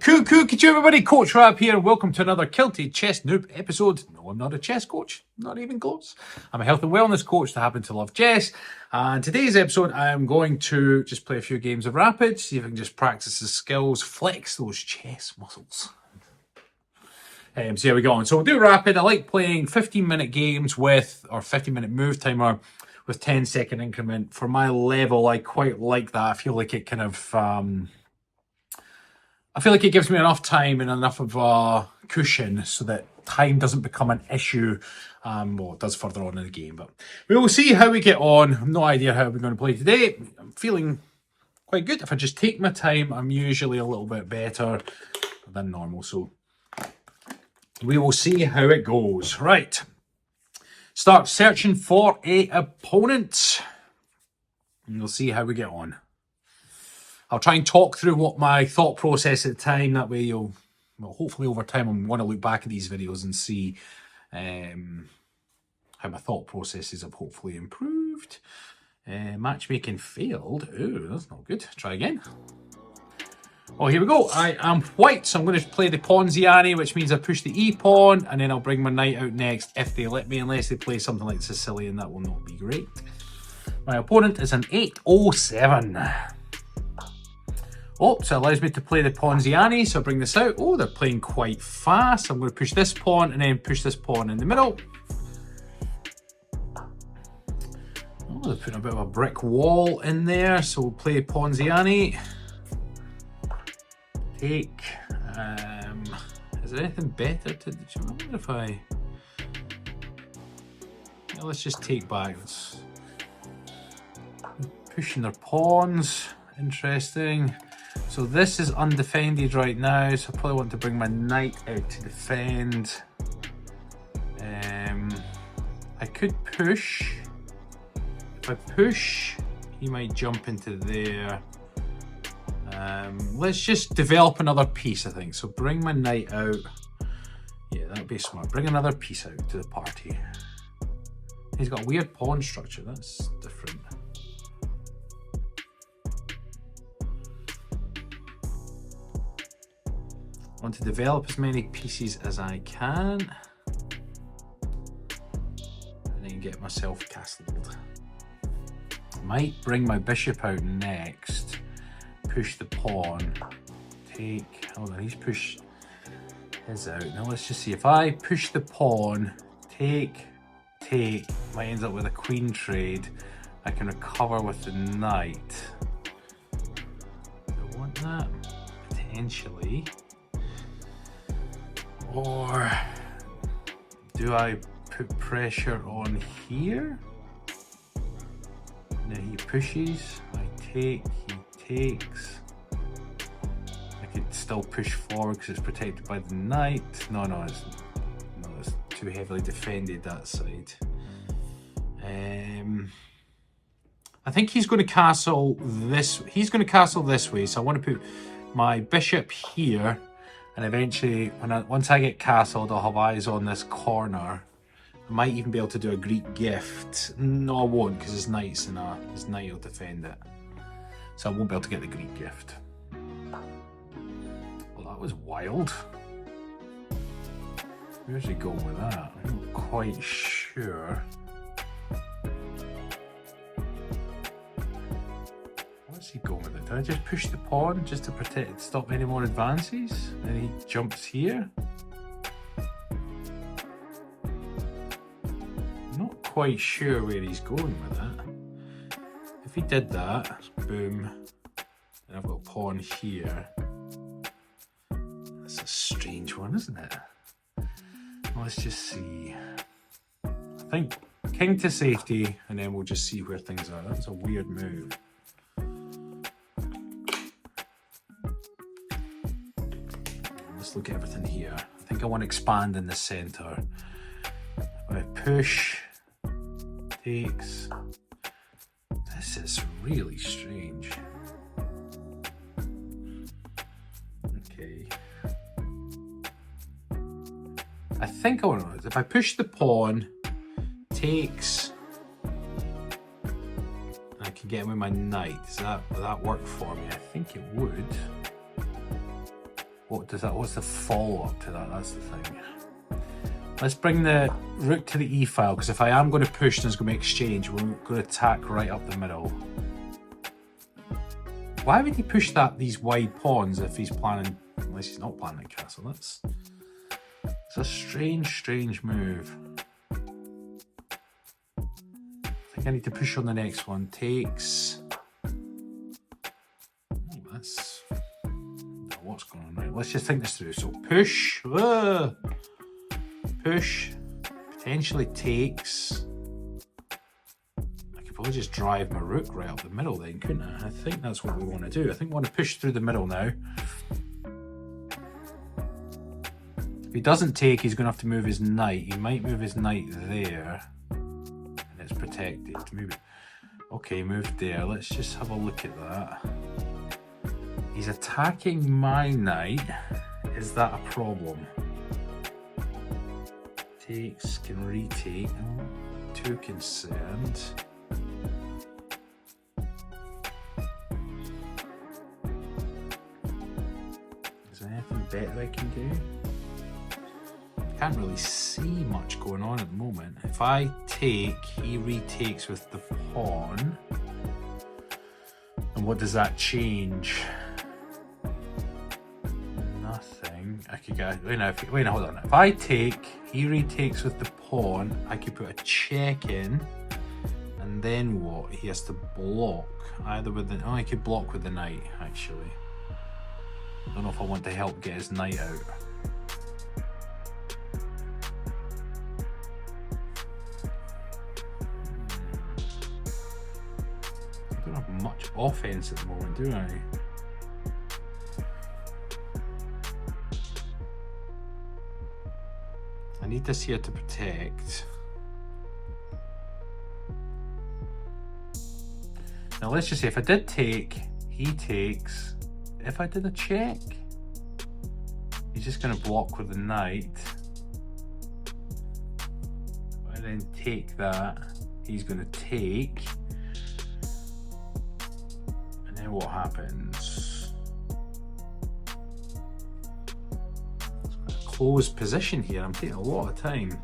Could you everybody? Coach Rab here. Welcome to another Kilted Chess Noob episode. No, I'm not a chess coach. Not even close. I'm a health and wellness coach that happen to love chess. And today's episode, I'm going to just play a few games of Rapid, see if I can just practice the skills, flex those chess muscles. So here we go on. So we'll do Rapid. I like playing 15-minute games with, or 15-minute move timer with 10-second increment. For my level, I quite like that. I feel like it kind of... I feel like it gives me enough time and enough of a cushion so that time doesn't become an issue. Well, it does further on in the game, but we will see how we get on. I have no idea how we're going to play today. I'm feeling quite good. If I just take my time, I'm usually a little bit better than normal. So we will see how it goes. Right. Start searching for an opponent. And we'll see how we get on. I'll try and talk through what my thought process at the time. That way you'll, well, hopefully over time I'm going to look back at these videos and see how my thought processes have hopefully improved. Matchmaking failed. Ooh, that's not good. Try again. Oh, here we go. I am white, so I'm going to play the Ponziani, which means I push the E-pawn, and then I'll bring my knight out next if they let me, unless they play something like Sicilian. That will not be great. My opponent is an 807. Oh, so it allows me to play the Ponziani, so I bring this out. Oh, they're playing quite fast. I'm going to push this pawn and then push this pawn in the middle. Oh, they're putting a bit of a brick wall in there, so we'll play Ponziani. Take. Is there anything better to do? I wonder if I... Yeah, let's just take back. Let's... Pushing their pawns. Interesting. So this is undefended right now, so I probably want to bring my knight out to defend. I could push. If I push, he might jump into there. Let's just develop another piece, I think. So bring my knight out. Yeah, that would be smart. Bring another piece out to the party. He's got a weird pawn structure. That's different. I want to develop as many pieces as I can and then get myself castled. Might bring my bishop out next, push the pawn, take, hold on, he's pushed his out. Now let's just see, if I push the pawn, take, might end up with a queen trade, I can recover with the knight. Do I want that? Potentially. Or do I put pressure on here? Now he pushes, I take, he takes. I could still push forward because it's protected by the knight. No, it's too heavily defended, that side. I think he's going to castle this. He's going to castle this way, so I want to put my bishop here. And eventually, once I get castled, I'll have eyes on this corner. I might even be able to do a Greek gift. No, I won't, because his knight's in his knight will defend it. So I won't be able to get the Greek gift. Well, that was wild. Where's he going with that? I'm not quite sure. What's he going with it? Did I just push the pawn just to protect, stop any more advances? Then he jumps here. Not quite sure where he's going with it. If he did that, boom, and I've got a pawn here. That's a strange one, isn't it? Let's just see. I think king to safety, and then we'll just see where things are. That's a weird move. Let's look at everything here. I think I want to expand in the center. If I push, takes. This is really strange. Okay. I think I want to, if I push the pawn, takes, I can get him with my knight. Would that work for me? I think it would. What does that? What's the follow-up to that? That's the thing. Let's bring the rook to the e file, because if I am going to push and there's going to be exchange, we're going to attack right up the middle. Why would he push these wide pawns if he's planning, unless he's not planning a castle? It's a strange move. I think I need to push on the next one. Takes. Oh, that's what's going on, right? Let's just think this through. So push. Push, potentially takes. I could probably just drive my rook right up the middle then, couldn't I? I think that's what we want to do. I think we want to push through the middle now. If he doesn't take, he's going to have to move his knight. He might move his knight there. And it's protected. Move it. Okay, moved there. Let's just have a look at that. He's attacking my knight. Is that a problem? Takes, can retake. Too concerned. Is there anything better I can do? Can't really see much going on at the moment. If I take, he retakes with the pawn. And what does that change? Nothing. I could get. Wait, hold on. If I take, he retakes with the pawn. I could put a check in, and then what? He has to block either with the. Oh, he could block with the knight. Actually, I don't know if I want to help get his knight out. I don't have much offense at the moment, do I? I need this here to protect. Now let's just say if I did take, he takes. If I did a check, he's just going to block with the knight. If I then take that, he's going to take. And then what happens? Closed position here. I'm taking a lot of time.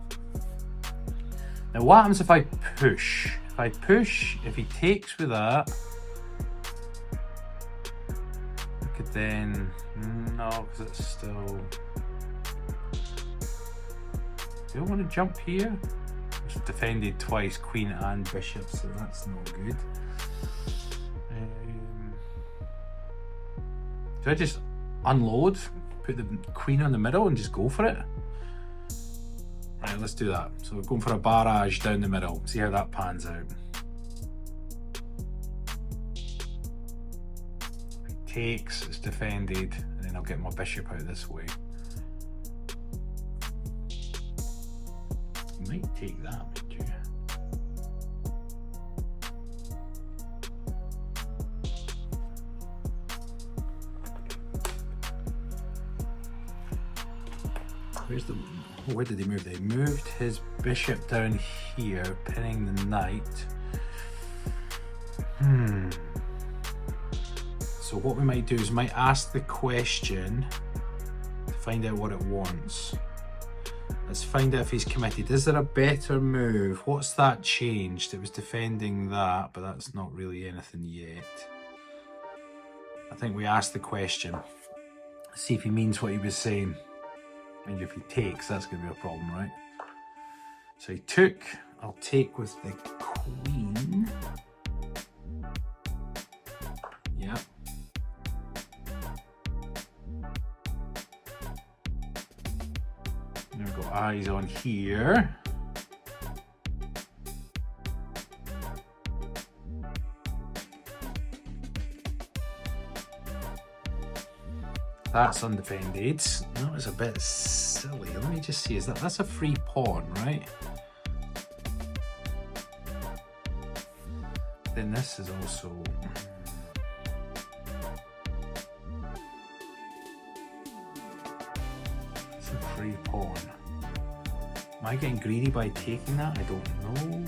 Now what happens if I push? If I push, if he takes with that, I could then, no, because it's still, do I want to jump here? It's defended twice, queen and bishop, so that's not good. Do I just unload? Put the queen on the middle and just go for it? Right, let's do that. So we're going for a barrage down the middle. See how that pans out. It takes, it's defended, and then I'll get my bishop out this way. You might take that, might you? Where did he move? They moved his bishop down here, pinning the knight. So what we might do is might ask the question to find out what it wants. Let's find out if he's committed. Is there a better move? What's that changed? It was defending that, but that's not really anything yet. I think we asked the question. See if he means what he was saying. And if he takes, that's going to be a problem, right? So he took, I'll take with the queen. Yeah. Now we've got eyes on here. That's undefended. That was a bit silly. Let me just see, that's a free pawn, right? Then this is also... It's a free pawn. Am I getting greedy by taking that? I don't know.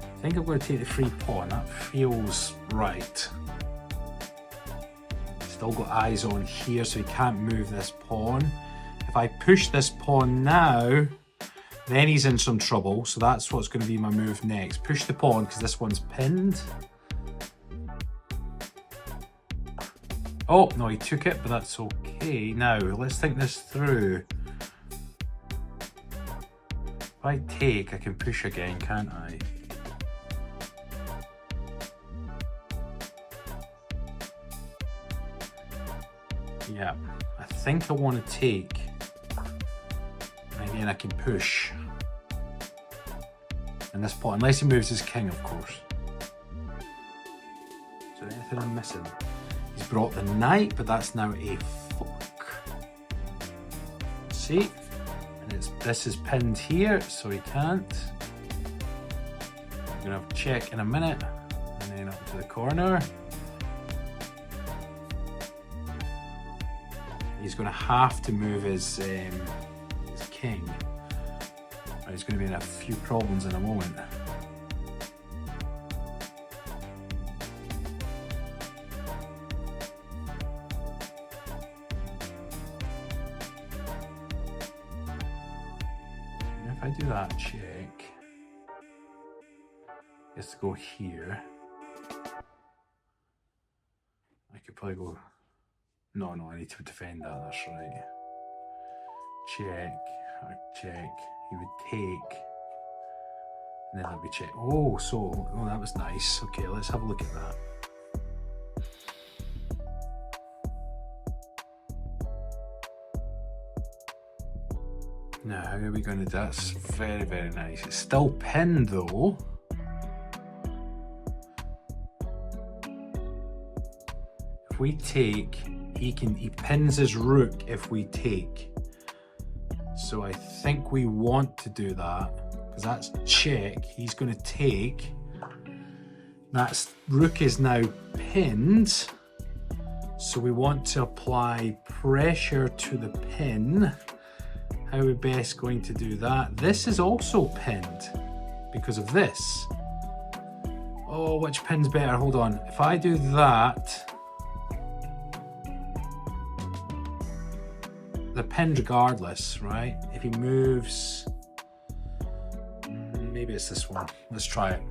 I think I'm going to take the free pawn. That feels right. Still got eyes on here, so he can't move this pawn. If I push this pawn now, then he's in some trouble. So that's what's going to be my move next. Push the pawn because this one's pinned. Oh, no, he took it, but that's okay. Now, let's think this through. If I take, I can push again, can't I? Yeah, I think I want to take. And again, I can push. And this pawn, unless he moves his king, of course. Is there anything I'm missing? He's brought the knight, but that's now a fork. See? And this is pinned here, so he can't. I'm gonna have a check in a minute, and then up to the corner. He's gonna have to move his king. He's gonna be in a few problems in a moment. If I do that check, he has to go here. I could probably go. No, I need to defend that. That's right. Check. Check. He would take. And then there'll be check. Oh, so that was nice. Okay, let's have a look at that. Now, how are we going to do that? That's very, very nice. It's still pinned though. If we take, he pins his rook if we take. So I think we want to do that because that's check. He's going to take. That's rook is now pinned. So we want to apply pressure to the pin. How are we best going to do that? This is also pinned because of this. Oh, which pin's better? Hold on. If I do that, they're pinned regardless, right? If he moves, maybe it's this one. Let's try it.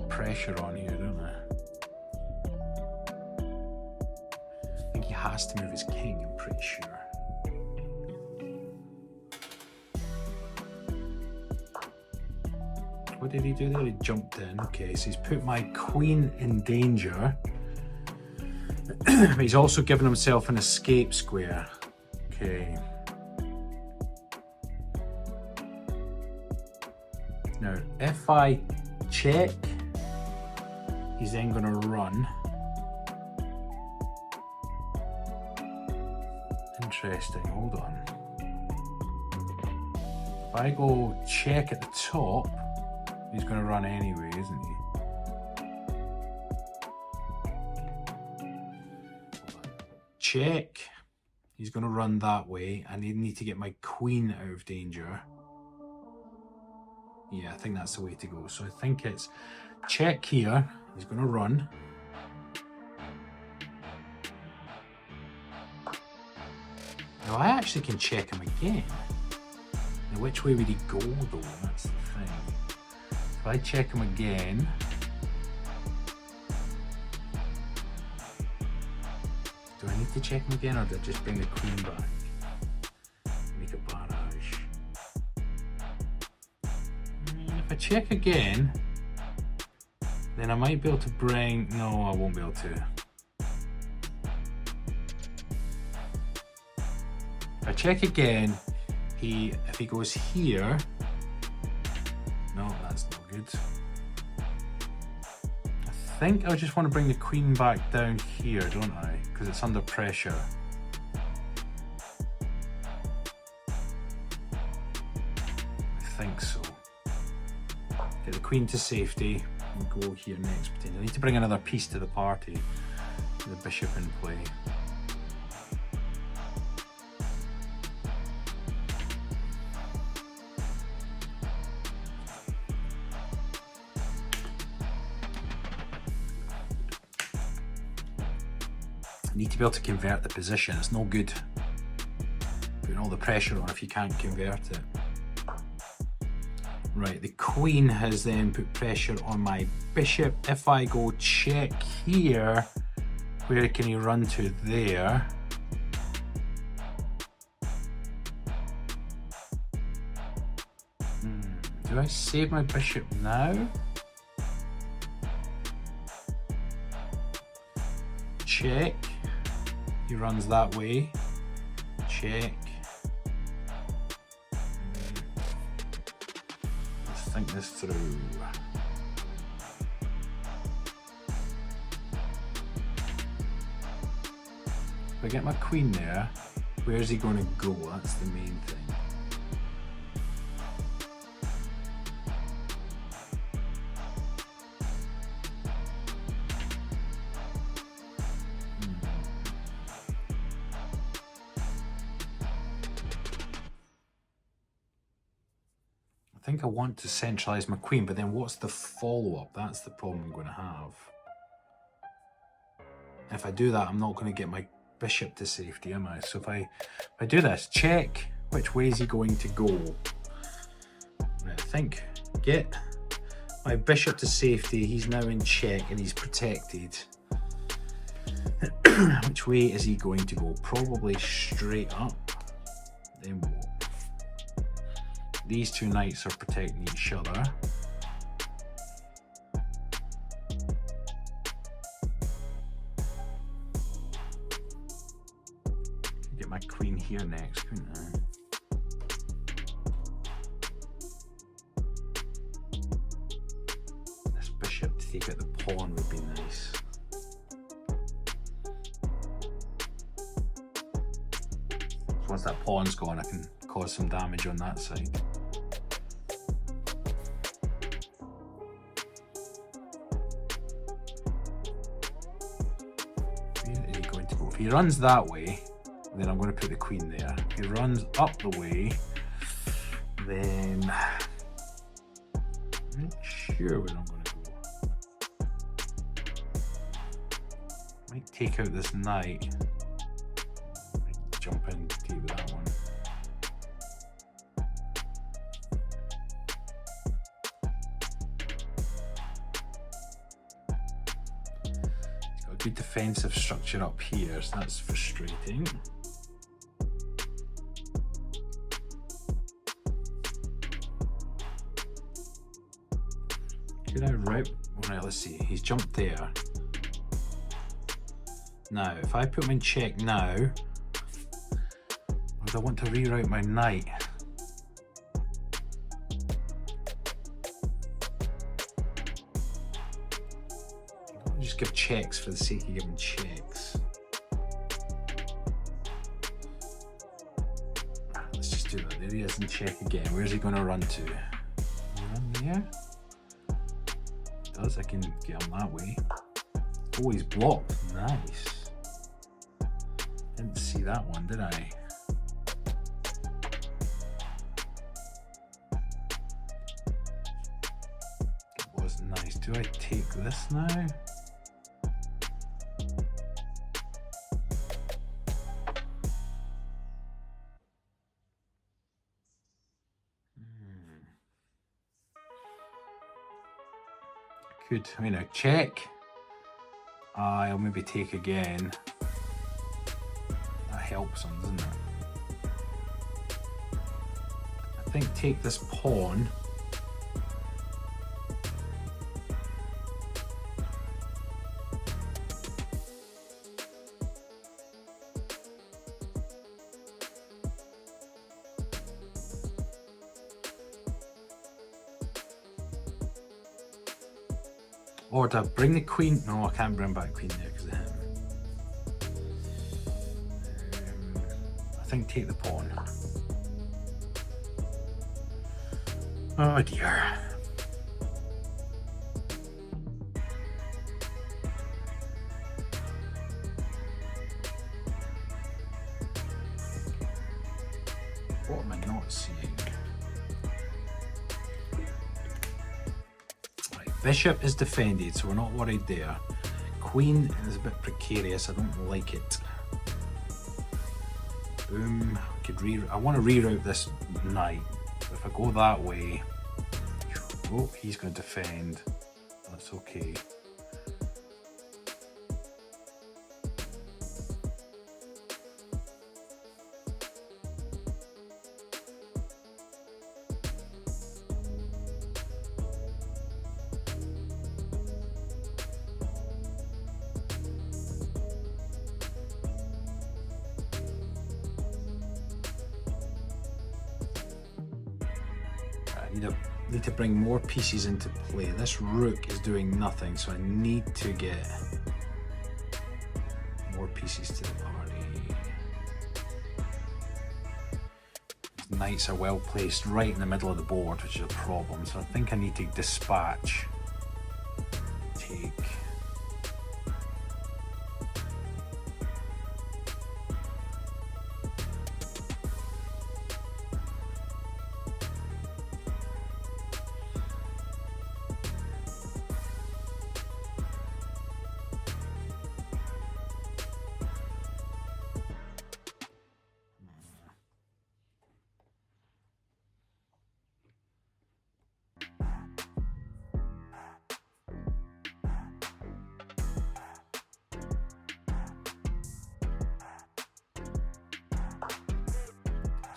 Pressure on here, don't I? I think he has to move his king, I'm pretty sure. What did he do there? He jumped in. Okay, so he's put my queen in danger. But he's also given himself an escape square. Okay. Now, if I check, he's then going to run. Interesting, hold on. If I go check at the top, he's going to run anyway, isn't he? Check. He's going to run that way. I need to get my queen out of danger. Yeah, I think that's the way to go. So I think it's check here. He's going to run. Now I actually can check him again. Now which way would he go though? That's the thing. If I check him again, do I need to check him again or do I just bring the queen back? Make a barrage. If I check again, then I might be able to bring, no, I won't be able to. If I check again, if he goes here, no, that's no good. I think I just want to bring the queen back down here, don't I? Because it's under pressure. I think so. queen to safety and go here next. I need to bring another piece to the party. The bishop in play. I need to be able to convert the position. It's no good putting all the pressure on if you can't convert it. Right, the queen has then put pressure on my bishop. If I go check here, where can he run to there? Do I save my bishop now? Check. He runs that way. Check. Let's think this through. If I get my queen there, where's he going to go? That's the main thing. I think I want to centralize my queen, but then what's the follow-up? That's the problem I'm going to have. If I do that, I'm not going to get my bishop to safety, am I? So if I do this, check, which way is he going to go? I think, get my bishop to safety, he's now in check and he's protected. Which way is he going to go? Probably straight up. Then what? These two knights are protecting each other. Get my queen here next, couldn't I? This bishop to take out the pawn would be nice. Once that pawn's gone, I can cause some damage on that side. Where is he going to go? If he runs that way, then I'm going to put the queen there. If he runs up the way, then I'm not sure where I'm going to go. Might take out this knight. Might jump in to take that one. He's got a good defensive structure up here, so that's frustrating. Could I route? Right, let's see. He's jumped there. Now, if I put him in check now, would I want to reroute my knight? I'll just give checks for the sake of giving checks. Let's just do that. There he is in check again. Where's he going to run to? Run there? I can get him that way. Oh, he's blocked. Nice. Didn't see that one, did I? It was nice. Do I take this now? Could, I mean, I check. I'll maybe take again. That helps him, doesn't it? I think take this pawn. Or to bring the queen. No, I can't bring back queen there because of him. I think take the pawn. Oh dear. What am I not seeing? Right, bishop is defended, so we're not worried there. Queen is a bit precarious, I don't like it. Boom, I want to reroute this knight. If I go that way, oh, he's going to defend. That's okay. I need to bring more pieces into play. This rook is doing nothing, so I need to get more pieces to the party. These knights are well placed right in the middle of the board, which is a problem, so I think I need to dispatch. Take.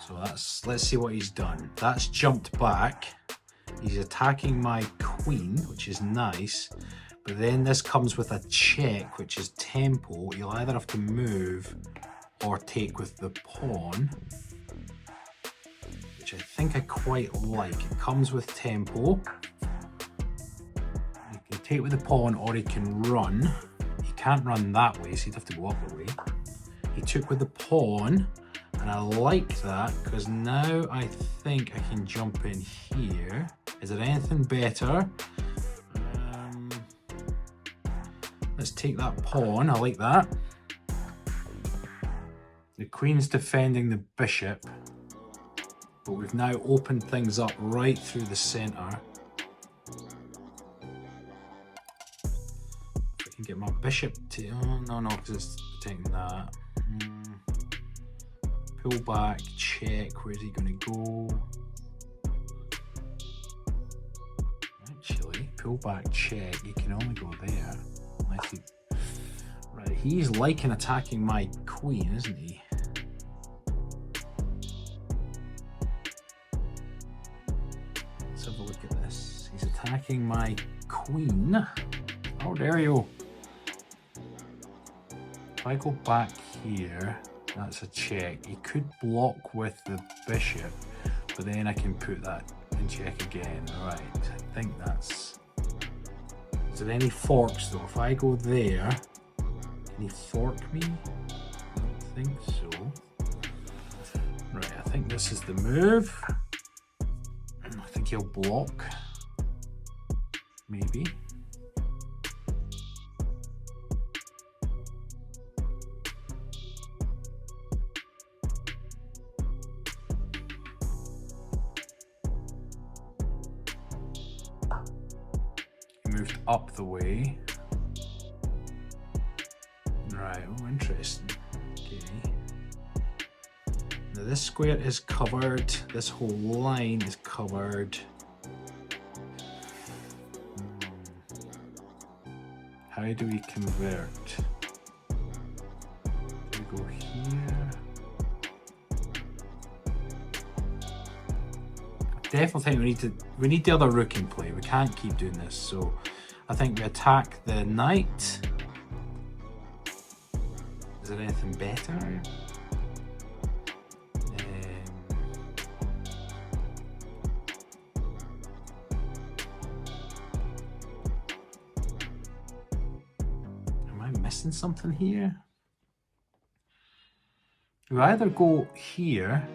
So let's see what he's done. That's jumped back. He's attacking my queen, which is nice. But then this comes with a check, which is tempo. You'll either have to move or take with the pawn, which I think I quite like. It comes with tempo. You can take with the pawn or he can run. He can't run that way, so he'd have to go up a way. He took with the pawn. And I like that because now I think I can jump in here. Is there anything better? Let's take that pawn. I like that. The queen's defending the bishop, but we've now opened things up right through the center. If I can get my bishop to... Oh, no, because it's protecting that. Pull back, check, where's he going to go? Actually, pull back, check, you can only go there. Unless he... Right, he's liking attacking my queen, isn't he? Let's have a look at this. He's attacking my queen. How dare you? If I go back here, that's a check. He could block with the bishop, but then I can put that in check again. Right, I think that's... Is there any forks though? If I go there, can he fork me? I don't think so. Right, I think this is the move. I think he'll block. Maybe. Moved up the way. Right, oh interesting. Okay. Now this square is covered, this whole line is covered. How do we convert? We go here. I definitely think we need the other rook in play. We can't keep doing this, so I think we attack the knight. Is there anything better? Am I missing something here? We either go here.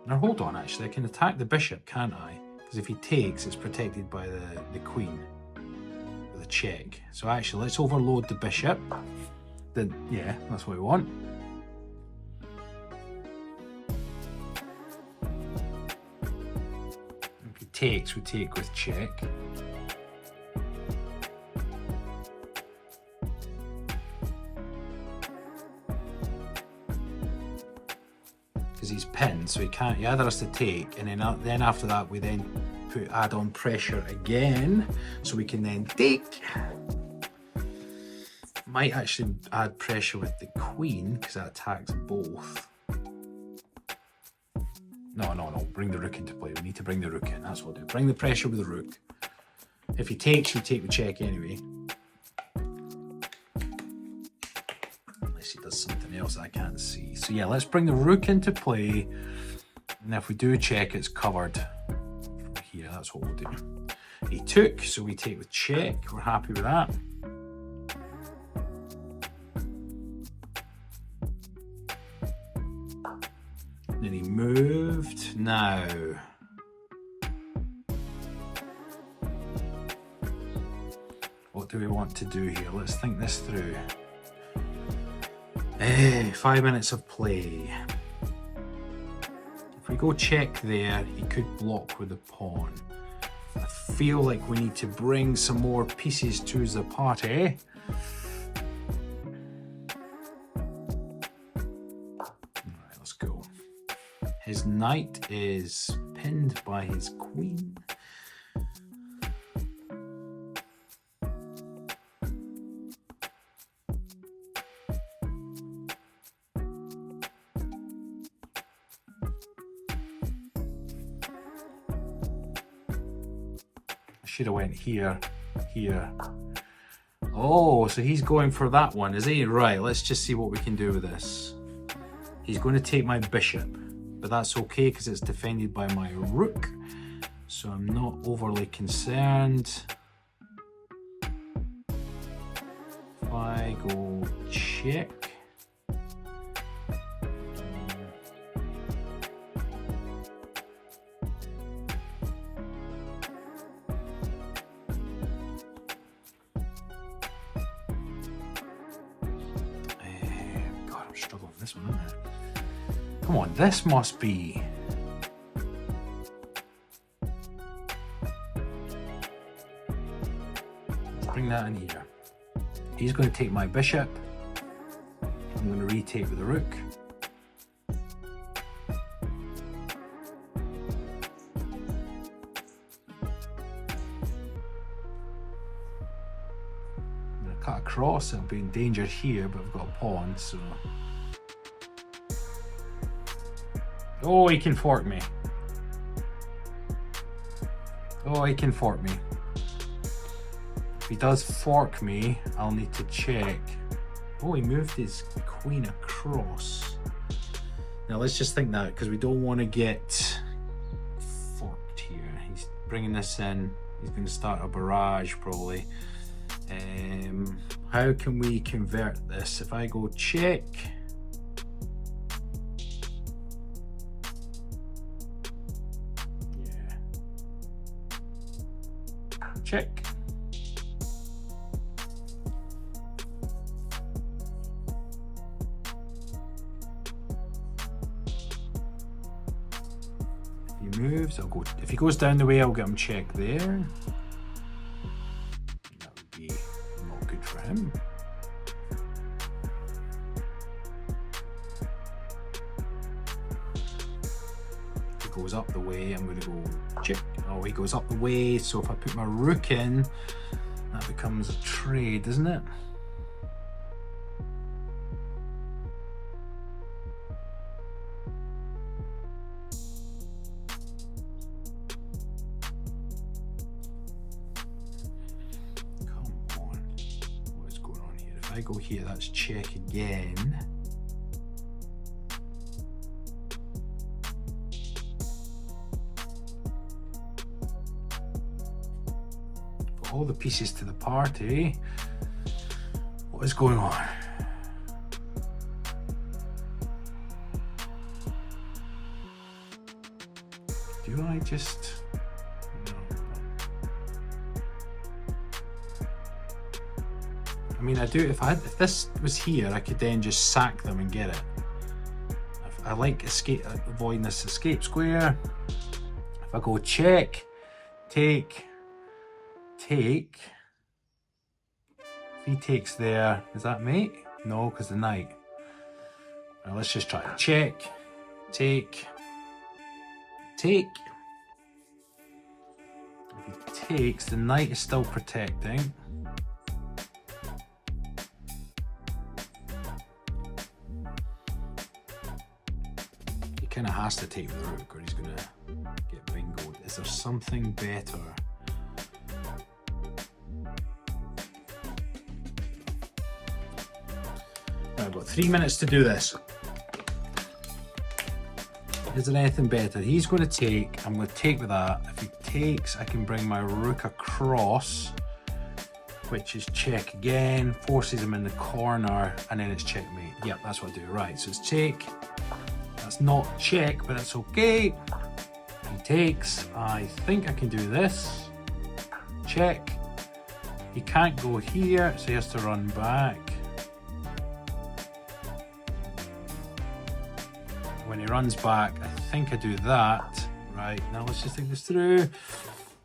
Now hold on, actually, I can attack the bishop, can't I? Because if he takes, it's protected by the queen with a check. So actually, let's overload the bishop. Then yeah, that's what we want. If he takes, we take with check. Because he's pinned, so he can't. He either has to take, and then after that we then add on pressure again, so we can then take. Might actually add pressure with the queen because that attacks both. No, bring the rook into play. We need to bring the rook in, that's what we'll do. Bring the pressure with the rook. If he takes, we take the check anyway. Unless he does something else I can't see. So yeah, let's bring the rook into play, and if we do check, it's covered from here. That's what we'll do. He took, so we take with check. We're happy with that. Then he moved. Now, what do we want to do here? Let's think this through. 5 minutes of play. If we go check there, he could block with the pawn. I feel like we need to bring some more pieces to the party. His knight is pinned by his queen. I should have went here, here. Oh, so he's going for that one, is he? Right, let's just see what we can do with this. He's going to take my bishop. But that's okay because it's defended by my rook, so I'm not overly concerned. If I go check, God, I'm struggling with this one, isn't it? Come on, this must be. Let's bring that in here. He's going to take my bishop. I'm going to retake with the rook. I'm going to cut across. It'll be in danger here, but I've got a pawn, so. Oh, he can fork me. Oh, he can fork me. If he does fork me, I'll need to check. Oh, he moved his queen across. Now let's just think that, because we don't want to get forked here. He's bringing this in. He's going to start a barrage probably. How can we convert this? If I go check. Check. If he moves, I'll go. If he goes down the way, I'll get him check there. That would be not good for him. If he goes up the way, I'm going to go check. Oh, he goes up the way, so if I put my rook in, that becomes a trade, doesn't it? Come on. What's going on here? If I go here, that's check again. All the pieces to the party. What is going on? Do I just... No. I mean, I do. If this was here, I could then just sack them and get it. I like avoiding this escape square. If I go check, take. If he takes there, is that mate? No, because the knight. Well, let's just try it. Check, take. If he takes, the knight is still protecting. He kind of has to take the rook or he's going to get bingoed. Is there something better? Right, I've got 3 minutes to do this. Is there anything better? He's going to take. I'm going to take with that. If he takes, I can bring my rook across, which is check again, forces him in the corner, and then it's checkmate. Yep, that's what I do. Right, so it's take. That's not check, but it's okay. He takes. I think I can do this. Check. He can't go here, so he has to run back. When he runs back, I think I do that. Right, now let's just think this through.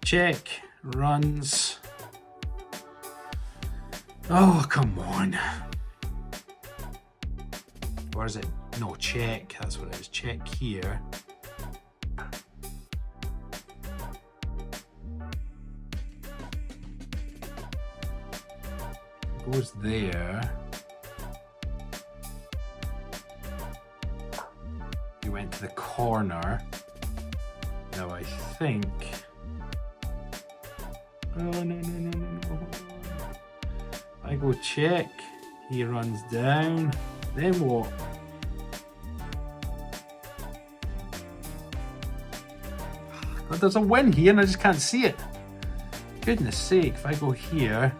Check, runs. Oh, come on. Or is it? No, check. That's what it is. Check here. Goes there. Went to the corner. Now I think. Oh, no. I go check. He runs down. Then what? God, there's a win here and I just can't see it. Goodness sake, if I go here.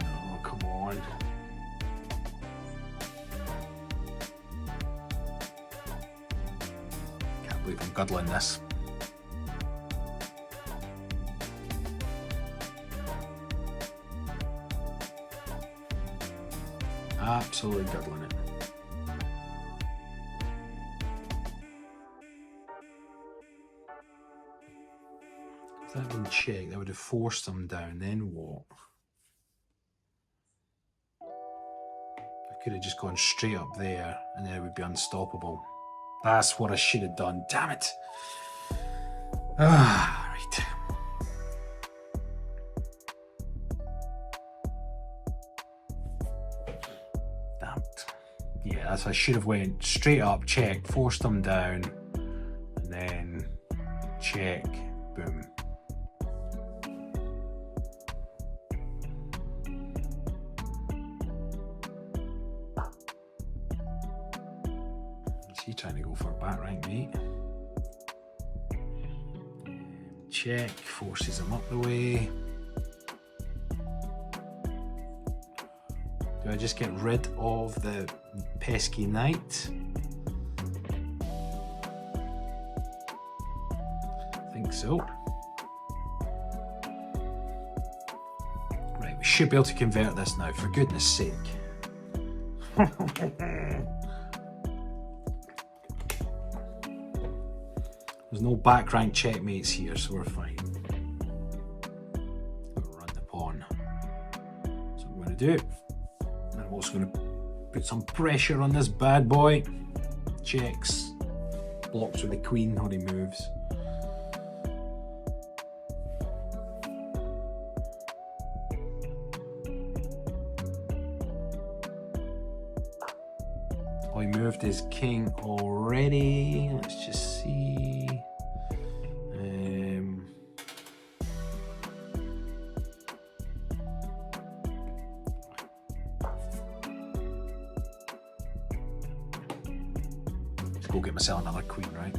Oh, come on. Can't believe I'm guddling this. Absolutely guddling it. If that had been checked, that would have forced them down. Then what? I could have just gone straight up there and then it would be unstoppable. That's what I should have done. Damn it. Ah, right. Damn it. Yeah, that's I should have went straight up, checked, forced them down, and then check, boom. Is he trying to go for a back rank mate? Check, forces him up the way. Do I just get rid of the pesky knight? I think so. Right, we should be able to convert this now, for goodness sake. There's no back rank checkmates here, so we're fine. We'll run the pawn. That's what I'm going to do. And I'm also going to put some pressure on this bad boy. Checks. Blocks with the queen when he moves. Oh, he moved his king already. Let's just see. Let's go get myself another queen, right?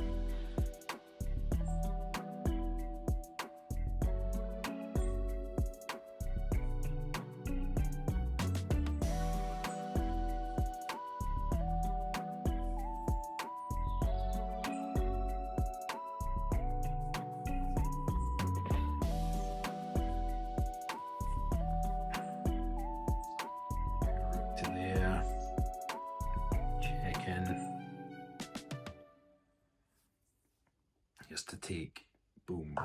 He has to take. Boom.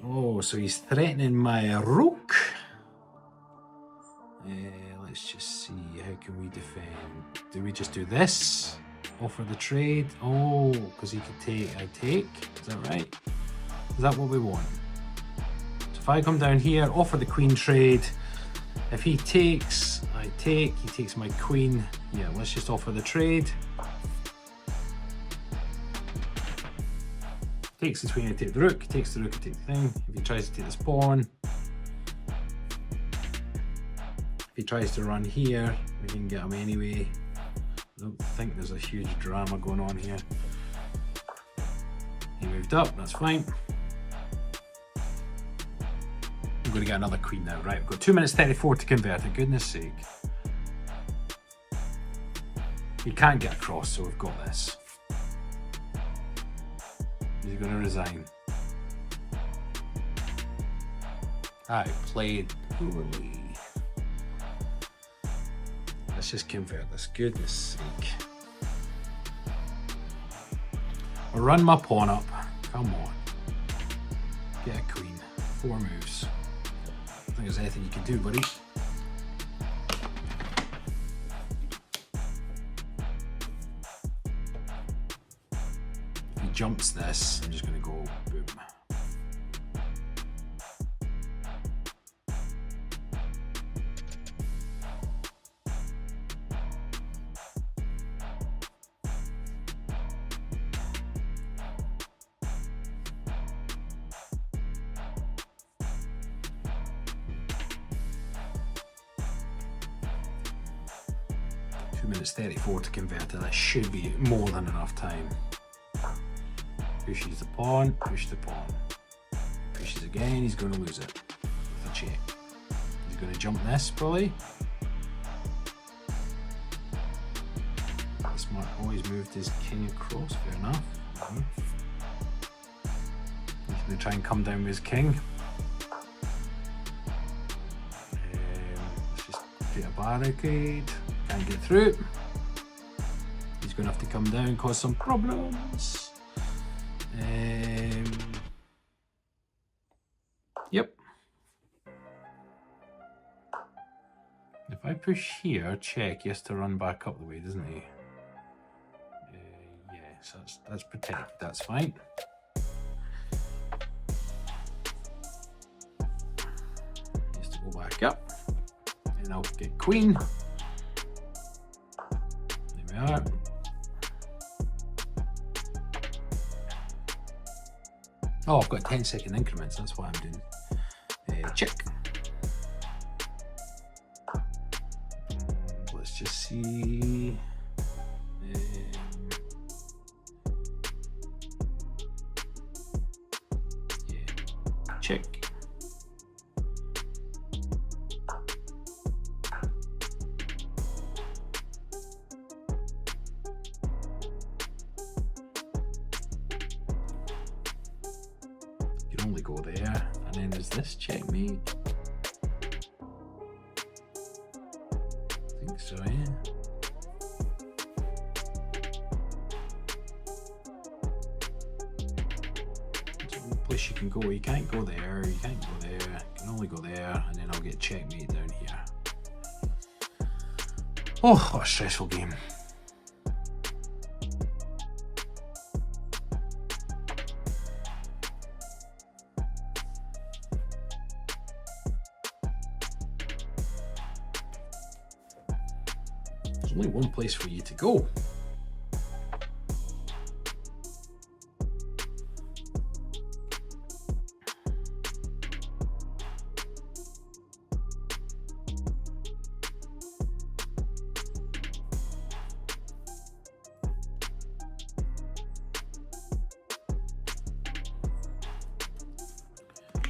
Oh, so he's threatening my rook. Let's just see, how can we defend? Do we just do this? Offer the trade? Oh, because he could take, I take. Is that right? Is that what we want? So if I come down here, offer the queen trade. If he takes, I take. He takes my queen. Yeah, let's just offer the trade. Takes the queen, I take the rook. Takes the rook, I take the thing. If he tries to take this pawn. If he tries to run here, we can get him anyway. I don't think there's a huge drama going on here. He moved up, that's fine. I'm going to get another queen now. Right, we've got 2 minutes 34 to convert, for goodness sake. He can't get across, so we've got this. He's going to resign. I played poorly. Let's just convert this, goodness sake. I'll run my pawn up. Come on. Get a queen. 4 moves. I don't think there's anything you can do, buddy. If he jumps this, I'm just going to go boom. Minutes 34 to convert it. That should be more than enough time. Pushes the pawn, push the pawn. Pushes again, he's going to lose it with a check. He's going to jump this probably. Smart always moved his king across, fair enough. He's going to try and come down with his king. Let's just get a barricade. Can't get through. He's going to have to come down, cause some problems. Yep. If I push here, check, he has to run back up the way, doesn't he? Yeah, so that's protected, that's fine. He has to go back up. And I'll get queen. Are. Oh, I've got 10-second increments, that's why I'm doing. Check. Let's just see. Yeah. Check. Only go there, and then there's this checkmate. I think so, yeah. There's one place you can go. You can't go there, you can't go there, you can only go there, and then I'll get checkmate down here. Oh, what a stressful game. There's only one place for you to go.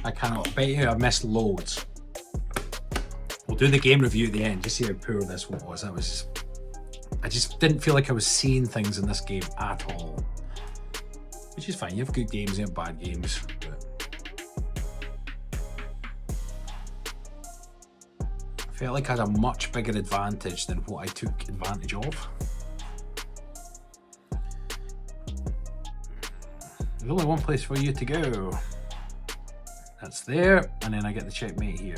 I cannot bet you I missed loads. We'll do the game review at the end, just see how poor this one was. I just didn't feel like I was seeing things in this game at all. Which is fine, you have good games, you have bad games. I felt like I had a much bigger advantage than what I took advantage of. There's only one place for you to go. That's there, and then I get the checkmate here.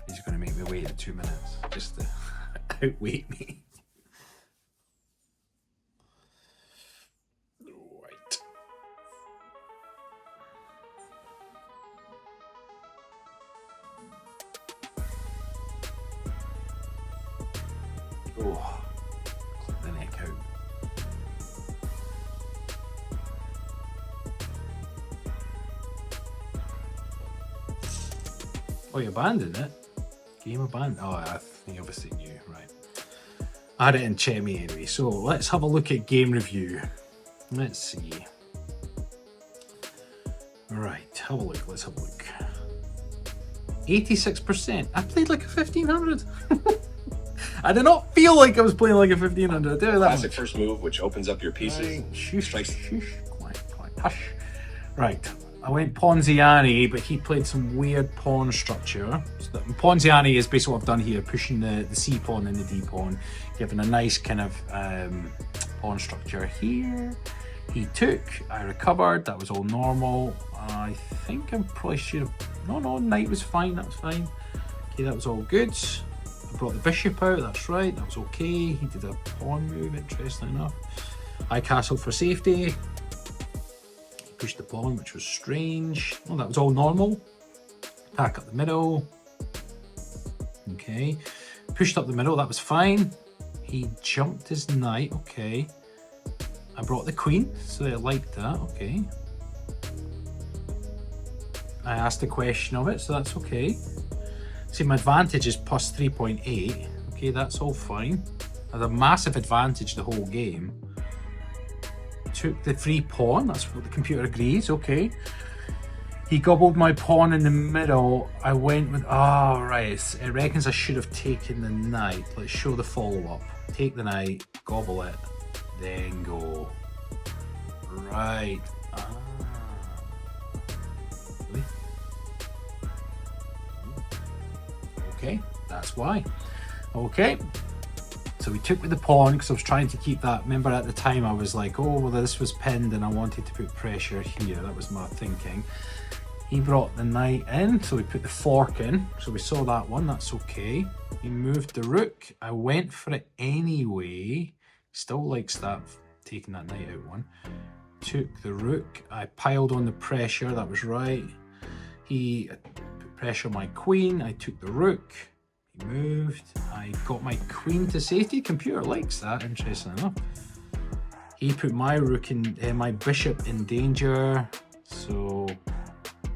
He's going to make me wait 2 minutes just to outwait me. Right. Oh, clip the neck out. Oh, you abandoned it? Game abandoned? Oh, I think obviously knew, right. I had it in checkmate anyway, so let's have a look at game review. Let's see. Right, have a look, let's have a look. 86%. I played like a 1500. I did not feel like I was playing like a 1500. I tell you that Classic much. first move, which opens up your pieces. Right. Shush, shush. Quiet, hush. Right, I went Ponziani, but he played some weird pawn structure. So Ponziani is basically what I've done here, pushing the C pawn and the D pawn, giving a nice kind of pawn structure here. He took, I recovered, that was all normal. I think I probably should have, no, knight was fine, that was fine. Okay, that was all good. I brought the bishop out, that's right, that was okay. He did a pawn move, interesting enough. I castled for safety. Pushed the pawn, which was strange. Oh, that was all normal. Attack up the middle. Okay. Pushed up the middle, that was fine. He jumped his knight, okay. I brought the queen, so they liked that, okay. I asked a question of it, so that's okay. See, my advantage is plus 3.8. Okay, that's all fine. I had a massive advantage the whole game. Took the free pawn, that's what the computer agrees, okay. He gobbled my pawn in the middle. I went with, right, it reckons I should have taken the knight. Let's show the follow-up. Take the knight, gobble it, then go. Right. Really? Okay, that's why. Okay. So we took with the pawn because I was trying to keep that. Remember at the time I was like, oh, well, this was pinned and I wanted to put pressure here. That was my thinking. He brought the knight in, so we put the fork in. So we saw that one, that's okay. He moved the rook. I went for it anyway. Still likes that, taking that knight out one. Took the rook. I piled on the pressure, that was right. He put pressure on my queen. I took the rook. Moved. I got my queen to safety. Computer likes that, interesting enough. He put my rook in, my bishop in danger, so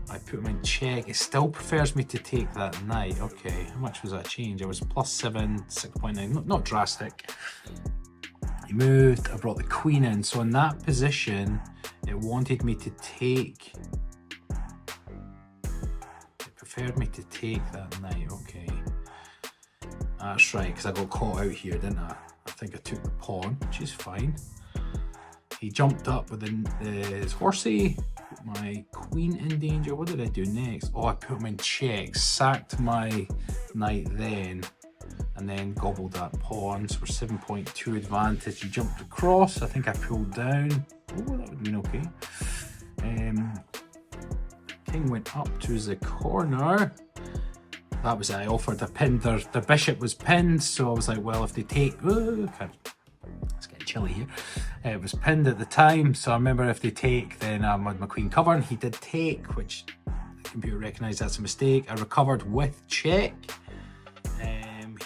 I put him in check. It still prefers me to take that knight. Okay, how much was that change? I was +7, 6.9, not drastic. He moved. I brought the queen in, so in that position, it wanted me to take. It preferred me to take that knight. Okay. That's right, because I got caught out here, didn't I? I think I took the pawn, which is fine. He jumped up with his horsey, put my queen in danger. What did I do next? Oh, I put him in check, sacked my knight then, and then gobbled that pawn. So we're 7.2 advantage. He jumped across. I think I pulled down. Oh, that would have been okay. King went up to the corner. That was it. I offered a pin. The bishop was pinned, so I was like, well, if they take... it's getting chilly here. It was pinned at the time, so I remember if they take, then I had my queen covered. He did take, which the computer recognised that's a mistake. I recovered with check.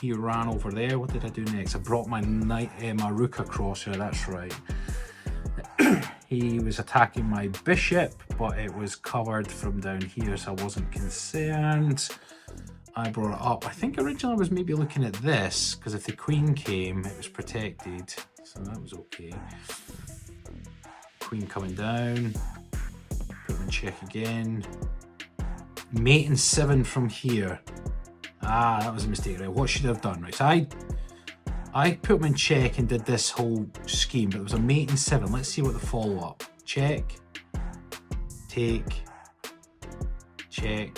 He ran over there. What did I do next? I brought my knight, my rook across here, that's right. He was attacking my bishop, but it was covered from down here, so I wasn't concerned. I brought it up. I think originally I was maybe looking at this, because if the queen came, it was protected. So that was okay. Queen coming down. Put him in check again. Mate and 7 from here. That was a mistake, right? What should I have done, right? So I put him in check and did this whole scheme, but it was a mate and 7. Let's see what the follow-up. Check. Take. Check.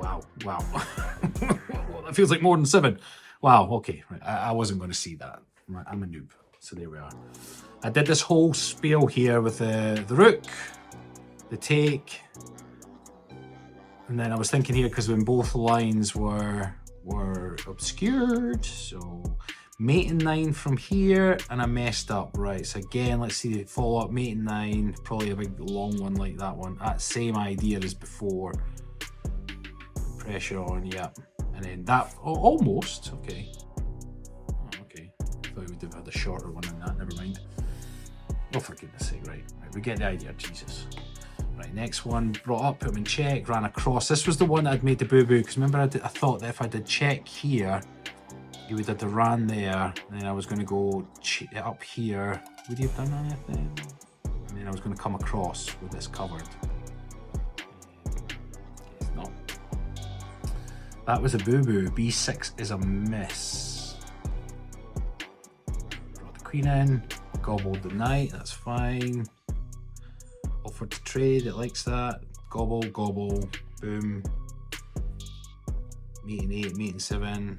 Wow. That feels like more than 7. Wow, okay. Right. I wasn't going to see that. I'm a noob. So there we are. I did this whole spiel here with the rook, the take, and then I was thinking here because when both lines were obscured, so mate and 9 from here, and I messed up. Right, so again, let's see, follow up, mate and 9, probably a big long one like that one. That same idea as before. Pressure on, yep. And then that, almost, okay. Oh, okay, thought we would have had a shorter one than that, never mind. Oh, for goodness sake, right, we get the idea, Jesus. Right, next one, brought up, put him in check, ran across. This was the one that I'd made the boo-boo, because remember I thought that if I did check here, he would have the ran there, and then I was going to go up here. Would he have done anything? And then I was going to come across with this covered. It's not. That was a boo-boo. B6 is a miss. Brought the queen in, gobbled the knight, that's fine. Offered to trade, it likes that. Gobble, gobble, boom. Mate and 8, mate and 7.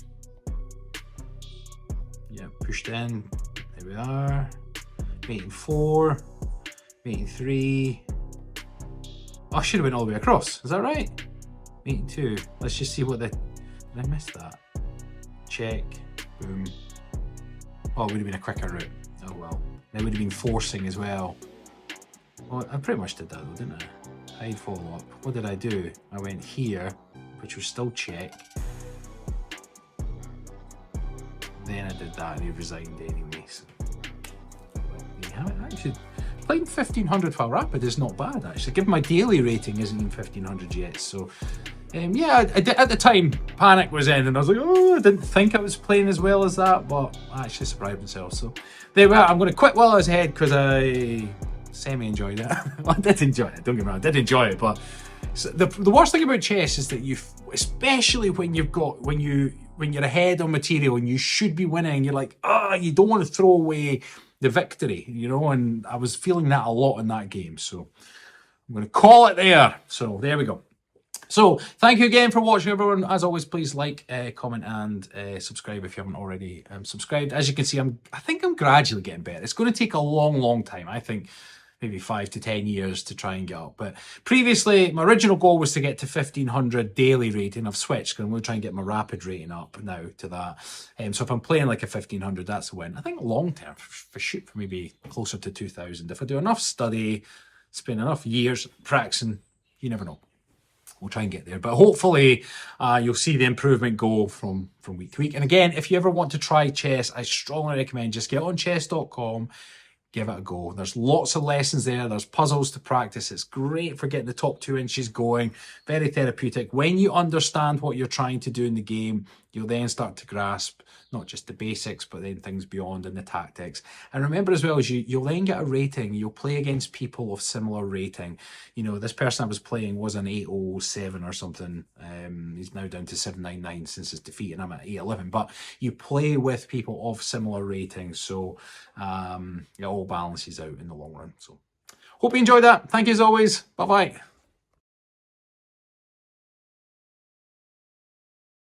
Yeah, pushed in. There we are. Mate and 4. Mate and 3. Oh, I should have went all the way across. Is that right? Mate and 2. Let's just see what the... Did I miss that? Check. Boom. Oh, it would have been a quicker route. Oh well. It would have been forcing as well. Well, I pretty much did that though, didn't I? Hide follow up. What did I do? I went here, which was still check. Then I did that and he resigned anyway. So, well, yeah, actually, playing 1500 while rapid is not bad actually. Given my daily rating isn't even 1500 yet. So, yeah, I did, at the time, panic was in and I was like, oh, I didn't think I was playing as well as that, but I actually surprised myself. So, there we are. I'm going to quit while I was ahead because I semi-enjoyed it. I did enjoy it, don't get me wrong, I did enjoy it, but the worst thing about chess is that especially when you're ahead on material and you should be winning, you're like, you don't want to throw away the victory, you know, and I was feeling that a lot in that game, so I'm going to call it there. So there we go. So thank you again for watching, everyone. As always, please like, comment, and subscribe if you haven't already subscribed. As you can see, I think I'm gradually getting better. It's going to take a long time. I think maybe 5 to 10 years to try and get up. But previously, my original goal was to get to 1500 daily rating. I've switched because I'm going to try and get my rapid rating up now to that. So if I'm playing like a 1500, that's a win. I think long term, for maybe closer to 2000. If I do enough study, spend enough years practicing, you never know. We'll try and get there. But hopefully you'll see the improvement go from week to week. And again, if you ever want to try chess, I strongly recommend just get on chess.com. Give it a go. There's lots of lessons there. There's puzzles to practice. It's great for getting the top 2 inches going. Very therapeutic. When you understand what you're trying to do in the game, you'll then start to grasp not just the basics, but then things beyond and the tactics. And remember as well, as you'll then get a rating. You'll play against people of similar rating. You know, this person I was playing was an 807 or something. He's now down to 799 since his defeat, and I'm at 811. But you play with people of similar ratings, so it all balances out in the long run. So hope you enjoyed that. Thank you as always. Bye bye.